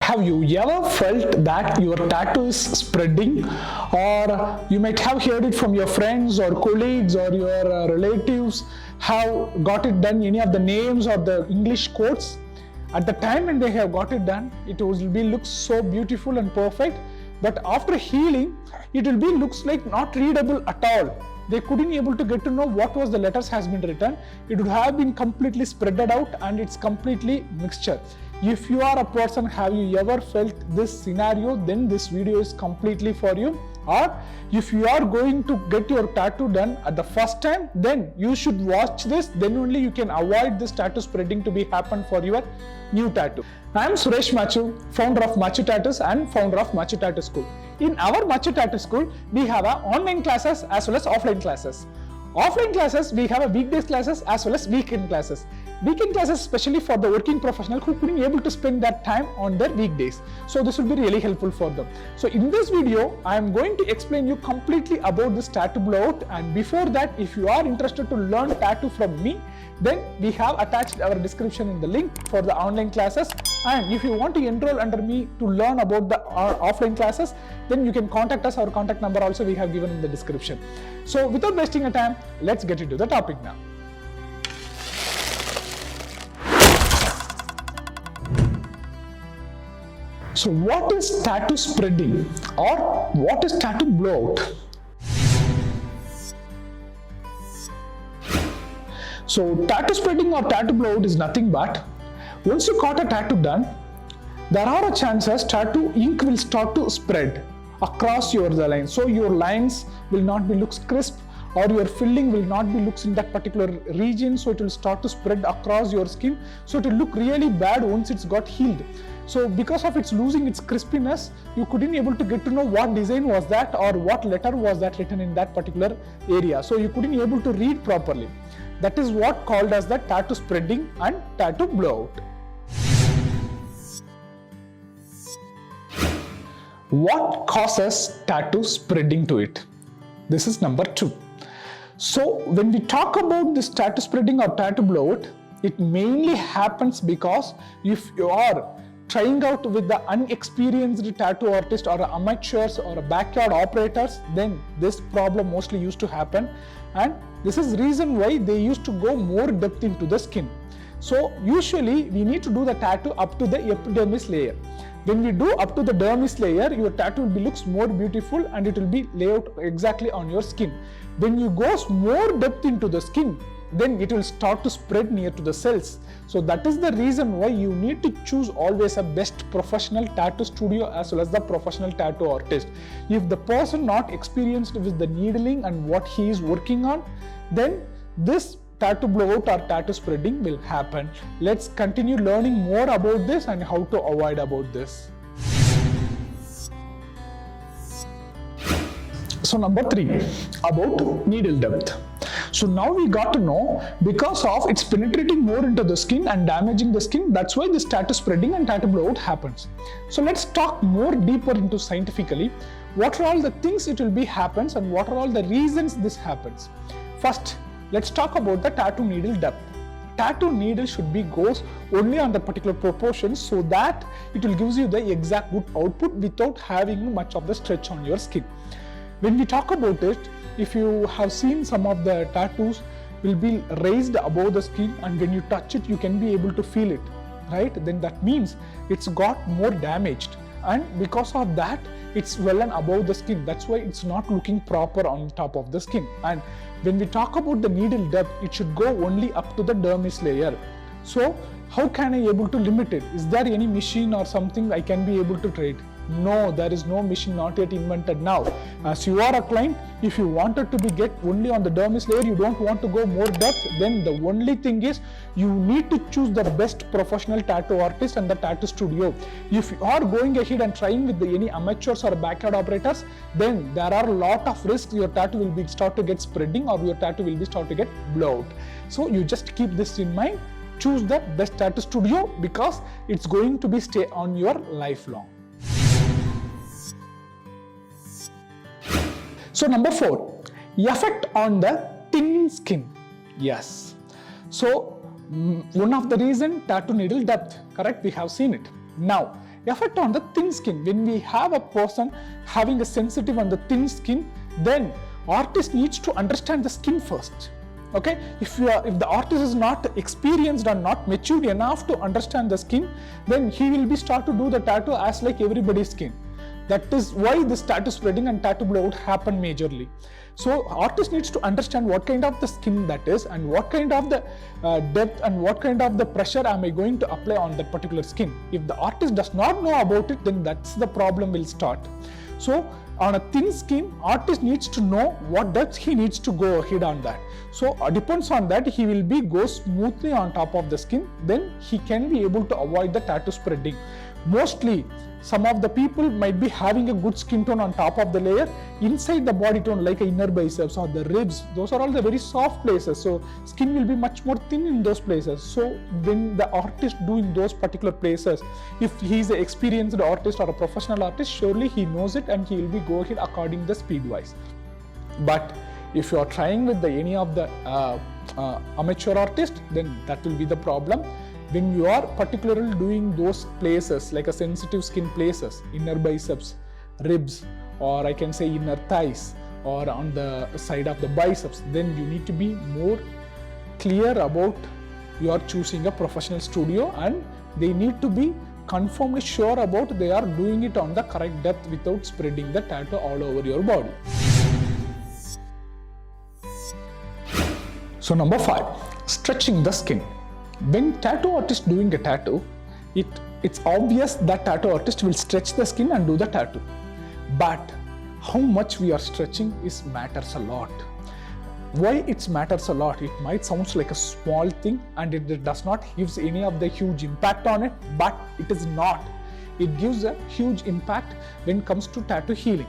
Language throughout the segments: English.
Have you ever felt that your tattoo is spreading, or you might have heard it from your friends or colleagues or your relatives have got it done, any of the names or the English quotes? At the time when they have got it done, it will be looks so beautiful and perfect, but after healing, it will be looks like not readable at all. They couldn't able to get to know what was the letters has been written. It would have been completely spreaded out and it's completely mixture. If you are a person, have you ever felt this scenario, then this video is completely for you. Or if you are going to get your tattoo done at the first time, then you should watch this, then only you can avoid this tattoo spreading to be happen for your new tattoo. I am Suresh Machu, founder of Machu Tattoos and founder of Machu Tattoo School. In our Machu Tattoo School, we have online classes as well as offline classes. Offline classes, we have a weekdays classes as well as weekend classes. Weekend classes especially for the working professional who couldn't be able to spend that time on their weekdays. So this will be really helpful for them. So in this video, I am going to explain you completely about this tattoo blowout, and before that, if you are interested to learn tattoo from me, then we have attached our description in the link for the online classes, and if you want to enroll under me to learn about the offline classes, then you can contact us. Our contact number also we have given in the description. So without wasting a time, let's get into the topic now. So what is tattoo spreading or what is tattoo blowout? So tattoo spreading or tattoo blowout is nothing but once you got a tattoo done, there are chances tattoo ink will start to spread across the lines. So your lines will not be looks crisp, or your filling will not be looks in that particular region, so it will start to spread across your skin. So it will look really bad once it's got healed. So because of its losing its crispiness, you couldn't able to get to know what design was that or what letter was that written in that particular area. So you couldn't able to read properly. That is what called as the tattoo spreading and tattoo blowout. What causes tattoo spreading to it? This is number 2. So when we talk about this tattoo spreading or tattoo blowout, it mainly happens because if you are trying out with the unexperienced tattoo artist or amateurs or backyard operators, then this problem mostly used to happen, and this is reason why they used to go more depth into the skin. So usually we need to do the tattoo up to the epidermis layer. When we do up to the dermis layer, your tattoo will be looks more beautiful and it will be laid out exactly on your skin. When you go more depth into the skin, then it will start to spread near to the cells. So that is the reason why you need to choose always a best professional tattoo studio as well as the professional tattoo artist. If the person not experienced with the needling and what he is working on, then this tattoo blowout or tattoo spreading will happen. Let's continue learning more about this and how to avoid about this. So number 3, about needle depth. So now we got to know, because of it's penetrating more into the skin and damaging the skin, that's why this tattoo spreading and tattoo blowout happens. So let's talk more deeper into scientifically, what are all the things it will be happens and what are all the reasons this happens. First, let's talk about the tattoo needle depth. Tattoo needle should be goes only on the particular proportions so that it will gives you the exact good output without having much of the stretch on your skin. When we talk about it, if you have seen some of the tattoos will be raised above the skin, and when you touch it you can be able to feel it, right? Then that means it's got more damaged, and because of that it's well and above the skin. That's why it's not looking proper on top of the skin. And when we talk about the needle depth, it should go only up to the dermis layer. So how can I able to limit it? Is there any machine or something I can be able to trade? No, there is no machine not yet invented now. As you are a client, if you wanted to be get only on the dermis layer, you don't want to go more depth, then the only thing is you need to choose the best professional tattoo artist and the tattoo studio. If you are going ahead and trying with any amateurs or backyard operators, then there are a lot of risks. Your tattoo will be start to get spreading or your tattoo will be start to get blowout. So you just keep this in mind. Choose the best tattoo studio because it's going to be stay on your lifelong. So number 4, effect on the thin skin. Yes. So one of the reason tattoo needle depth, correct? We have seen it. Now effect on the thin skin. When we have a person having a sensitive on the thin skin, then artist needs to understand the skin first. Okay, if the artist is not experienced or not mature enough to understand the skin, then he will be start to do the tattoo as like everybody's skin. That is why this tattoo spreading and tattoo blowout happen majorly. So artist needs to understand what kind of the skin that is, and what kind of the depth and what kind of the pressure am I going to apply on that particular skin. If the artist does not know about it, then that's the problem will start. So on a thin skin, artist needs to know what depth he needs to go ahead on that. So depends on that, he will be go smoothly on top of the skin, then he can be able to avoid the tattoo spreading. Mostly, some of the people might be having a good skin tone on top of the layer. Inside the body tone, like inner biceps or the ribs, those are all the very soft places. So skin will be much more thin in those places. So when the artist doing those particular places, if he is an experienced artist or a professional artist, surely he knows it and he will be go ahead according the speed wise. But if you are trying with any of the amateur artist, then that will be the problem. When you are particularly doing those places like a sensitive skin places, inner biceps, ribs, or I can say inner thighs, or on the side of the biceps, then you need to be more clear about you are choosing a professional studio, and they need to be confirmly sure about they are doing it on the correct depth without spreading the tattoo all over your body. So number 5, stretching the skin. When tattoo artist doing a tattoo, it's obvious that tattoo artist will stretch the skin and do the tattoo. But how much we are stretching matters a lot. Why it matters a lot? It might sound like a small thing and it does not give any of the huge impact on it, but it is not. It gives a huge impact when it comes to tattoo healing.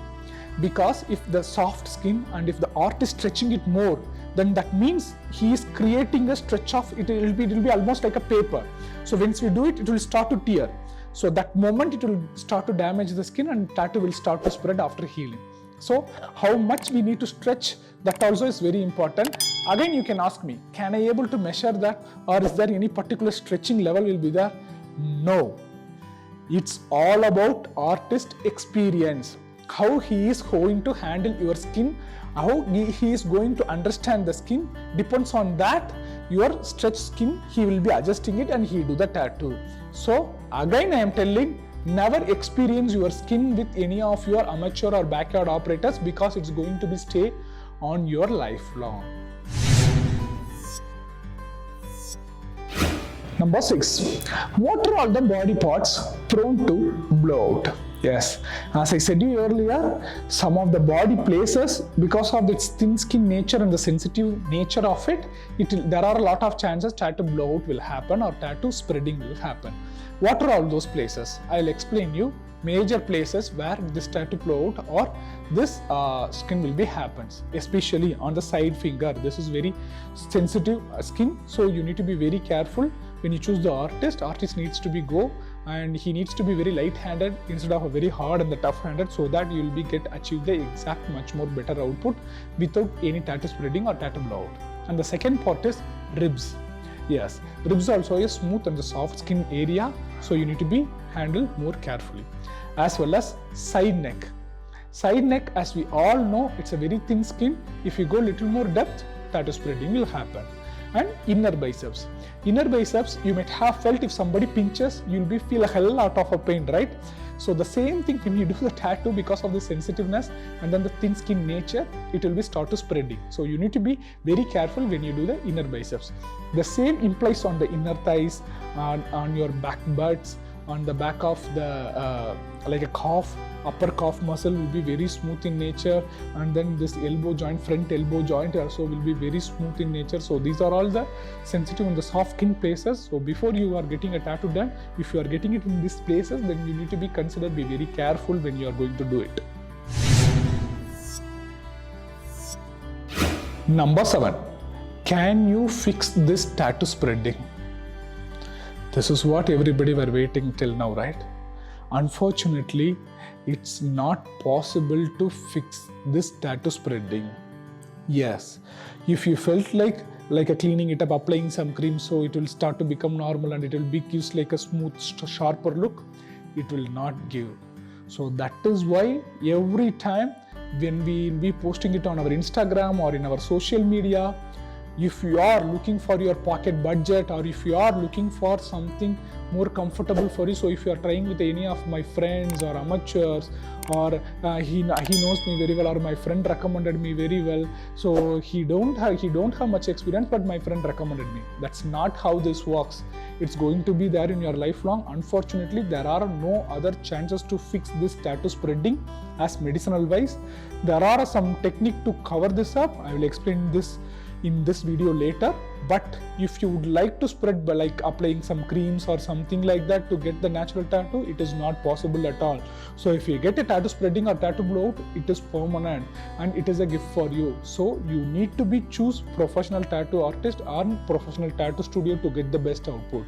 Because if the soft skin and if the art is stretching it more, then that means he is creating a stretch of it. It will be almost like a paper. So once we do it, it will start to tear. So that moment it will start to damage the skin and tattoo will start to spread after healing. So how much we need to stretch, that also is very important. Again, you can ask me, can I able to measure that, or is there any particular stretching level will be there? No. It's all about artist experience. How he is going to handle your skin, how he is going to understand the skin, depends on that. Your stretched skin, he will be adjusting it and he do the tattoo. So again I am telling, never experience your skin with any of your amateur or backyard operators, because it's going to be stay on your lifelong. Number 6, what are all the body parts prone to blowout? Yes, as I said you earlier, some of the body places, because of its thin skin nature and the sensitive nature of it, there are a lot of chances tattoo blowout will happen or tattoo spreading will happen. What are all those places? I'll explain you major places where this tattoo blowout or this skin will be happens, especially on the side finger. This is very sensitive skin, so you need to be very careful when you choose the artist. Artist needs to be and he needs to be very light-handed instead of a very hard and the tough-handed, so that you will be achieve the exact much more better output without any tattoo spreading or tattoo blowout. And the second part is ribs. Yes, ribs also a smooth and the soft skin area, so you need to be handled more carefully. As well as side neck. Side neck, as we all know, it's a very thin skin. If you go little more depth, tattoo spreading will happen. And inner biceps. Inner biceps, you might have felt if somebody pinches, you'll be feel a hell lot of a pain, right? So the same thing when you do the tattoo, because of the sensitiveness and then the thin skin nature, it will be start to spreading. So you need to be very careful when you do the inner biceps. The same implies on the inner thighs, on your back butts, on the back of the like a calf, upper calf muscle will be very smooth in nature, and then this elbow joint, front elbow joint also will be very smooth in nature. So these are all the sensitive and the soft skin places. So before you are getting a tattoo done, if you are getting it in these places, then you need to be considered, be very careful when you are going to do it. Number 7, can you fix this tattoo spreading? This is what everybody were waiting till now, right? Unfortunately, it's not possible to fix this tattoo spreading. Yes, if you felt like a cleaning it up, applying some cream, so it will start to become normal and it will be gives like a smooth, sharper look, it will not give. So that is why every time when we will be posting it on our Instagram or in our social media, if you are looking for your pocket budget, or if you are looking for something more comfortable for you, so if you are trying with any of my friends or amateurs, or he knows me very well, or my friend recommended me very well, so he don't have much experience, but my friend recommended me. That's not how this works. It's going to be there in your lifelong. Unfortunately, there are no other chances to fix this tattoo spreading as medicinal wise. There are some technique to cover this up. I will explain this in this video later. But if you would like to spread by like applying some creams or something like that to get the natural tattoo, it is not possible at all. So if you get a tattoo spreading or tattoo blowout, it is permanent and it is a gift for you. So you need to be choose professional tattoo artist or professional tattoo studio to get the best output.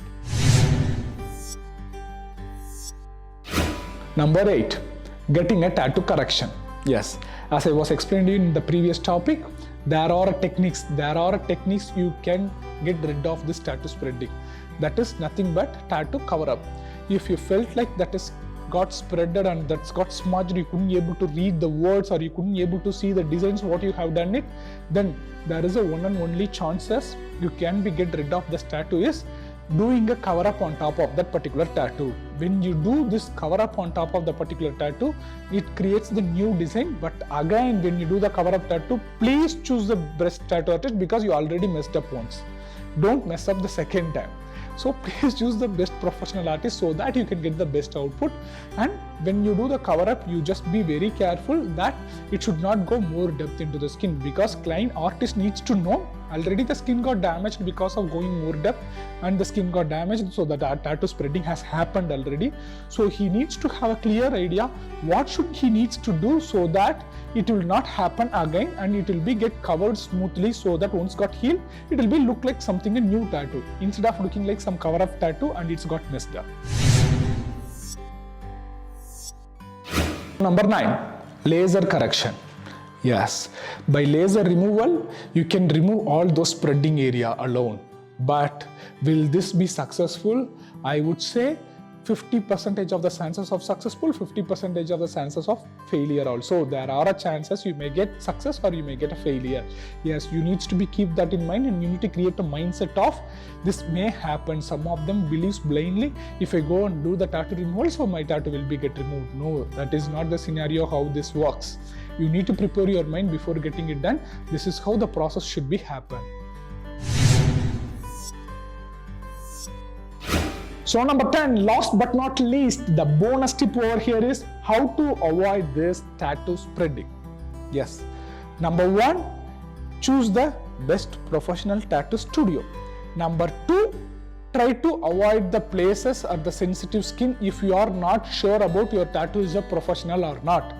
Number 8, getting a tattoo correction. Yes, as I was explaining in the previous topic, there are techniques you can get rid of this tattoo spreading. That is nothing but tattoo cover up. If you felt like that is got spreaded and that's got smudged, you couldn't be able to read the words or you couldn't be able to see the designs what you have done it, then there is a one and only chances you can be get rid of this tattoo is doing a cover up on top of that particular tattoo. When you do this cover up on top of the particular tattoo, it creates the new design. But again, when you do the cover up tattoo, please choose the best tattoo artist because you already messed up once. Don't mess up the second time. So please choose the best professional artist so that you can get the best output. And when you do the cover up, you just be very careful that it should not go more depth into the skin, because client artist needs to know already the skin got damaged because of going more depth and the skin got damaged, so that tattoo spreading has happened already. So he needs to have a clear idea what should he needs to do so that it will not happen again and it will be get covered smoothly, so that once got healed, it will be look like something a new tattoo instead of looking like some cover up tattoo and it's got messed up. Number 9, laser correction. Yes, by laser removal, you can remove all those spreading area alone. But will this be successful? I would say 50% of the chances of successful, 50% of the chances of failure also. There are a chances you may get success or you may get a failure. Yes, you need to be keep that in mind, and you need to create a mindset of this may happen. Some of them believes blindly, if I go and do the tattoo removal, so my tattoo will be get removed. No, that is not the scenario how this works. You need to prepare your mind before getting it done. This is how the process should be happen. So number 10, last but not least, the bonus tip over here is how to avoid this tattoo spreading. Yes, number 1, choose the best professional tattoo studio. Number 2, try to avoid the places or the sensitive skin if you are not sure about your tattoo is a professional or not.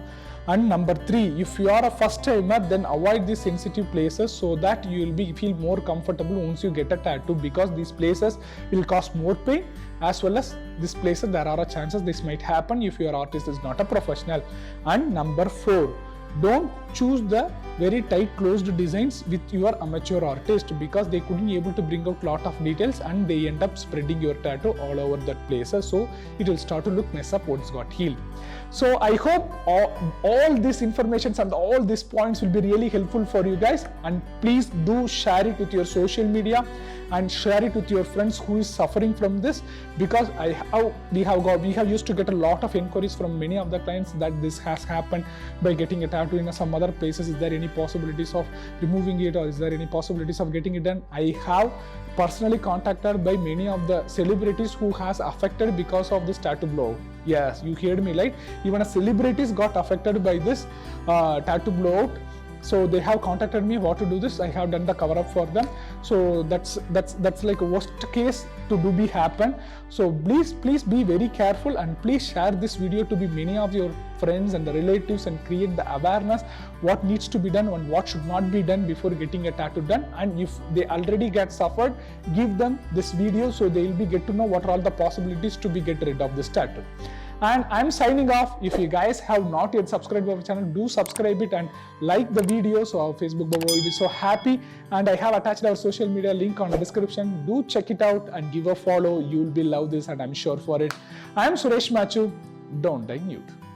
And number 3, if you are a first timer, then avoid these sensitive places so that you will feel more comfortable once you get a tattoo, because these places will cause more pain, as well as these places there are a chances this might happen if your artist is not a professional. And number 4, don't choose the very tight closed designs with your amateur artist, because they couldn't be able to bring out lot of details and they end up spreading your tattoo all over that places, so it will start to look mess up once got healed. So I hope all this information and all these points will be really helpful for you guys, and please do share it with your social media and share it with your friends who is suffering from this, because we have used to get a lot of inquiries from many of the clients that this has happened by getting a tattoo in some other places. Is there any possibilities of removing it, or is there any possibilities of getting it done? I have personally contacted by many of the celebrities who has affected because of this tattoo blowout. Yes, you heard me right. Even a celebrities got affected by this tattoo blowout. So they have contacted me what to do this. I have done the cover up for them. So that's like a worst case to do be happen. So please be very careful, and please share this video to be many of your friends and the relatives, and create the awareness what needs to be done and what should not be done before getting a tattoo done. And if they already get suffered, give them this video so they will be get to know what are all the possibilities to be get rid of this tattoo. And I'm signing off. If you guys have not yet subscribed to our channel, do subscribe it and like the video, so our Facebook Baba will be so happy. And I have attached our social media link on the description. Do check it out and give a follow. You will be love this, and I'm sure for it. I'm Suresh Machu. Don't die nude.